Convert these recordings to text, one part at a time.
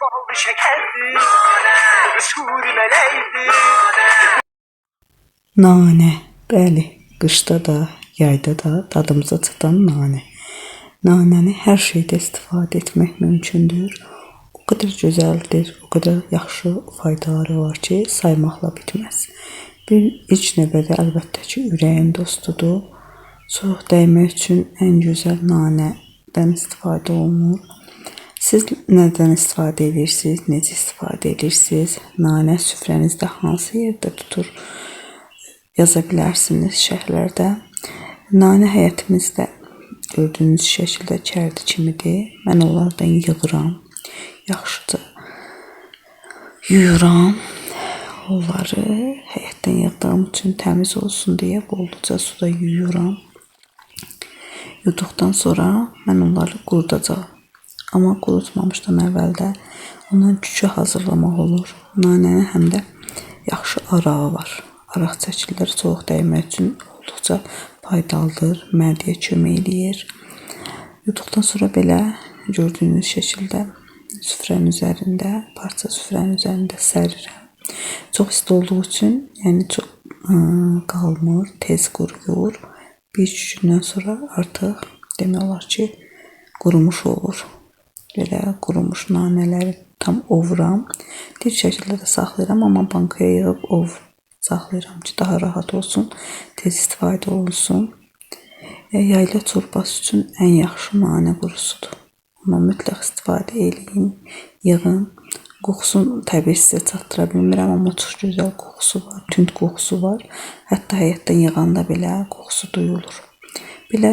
Ballı şekerdi, suri mələkdi. Nane, bəli, qışda da, yayda da dadımıza çatan nane. Nanəni hər şeydə istifadə etmək mümkündür. O qədər gözəldir, o qədər yaxşı faydaları var ki, saymaqla bitməz. İlk növbədə əlbəttə ki, ürəyin dostudur. Soyuq dəymək üçün ən gözəl nanədən istifadə olunur. Siz nədən istifadə edirsiniz, necə istifadə edirsiniz? Nanə süfrənizdə hansı yerdə tutur? Yaza bilərsiniz şərhlərdə. Nanə həyətimizdə gördüyünüz şəkildə kərdi kimidir. Mən onlardan yığıram. Yaxşıca yuyuram. Onları həyətdən yığdığım üçün təmiz olsun deyə bolca suda yuyuram. Yuduqdan sonra mən onları qurudacağam. Amma qurutmamışdan əvvəl də ondan kükü hazırlamaq olur. Nanənin həm də yaxşı arağı var. Araq çəkilir, soyuq dəymək üçün olduqca faydalıdır, mədəyə kömək edir. Yuduqdan sonra belə gördüyünüz şəkildə süfrənin üzərində, parça süfrənin üzərində sərirəm. Çox isti olduğu üçün, yəni çox qalmır, tez quruyur. Bir-iki gündən sonra artıq demək olar ki, qurumuş olur. Belə qurumuş nanələri tam ovuram. Dip şəkildə də saxlayıram, amma bankaya yığıb saxlayıram ki, daha rahat olsun, tez istifadə olunsun. Yayla çorbası üçün ən yaxşı nanə qurusudur. Amma mütləq istifadə eləyin, yığın. Qoxusunu təbii sizə çatdıra bilmirəm, amma çox gözəl qoxusu var, tünd qoxusu var. Hətta həyətdən yığanda belə qoxusu duyulur. Belə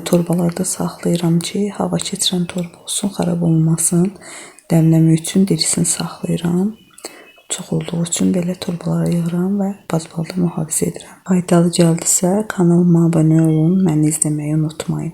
torbalarda saxlayıram ki, hava keçirən torba olsun, xarab olmasın. Dəmləmək üçün dirisini saxlayıram. Çox olduğu üçün belə torbalara yığıram və bazbalda mühafizə edirəm. Faydalı gəldisə kanalıma abunə olun, məni izləməyi unutmayın.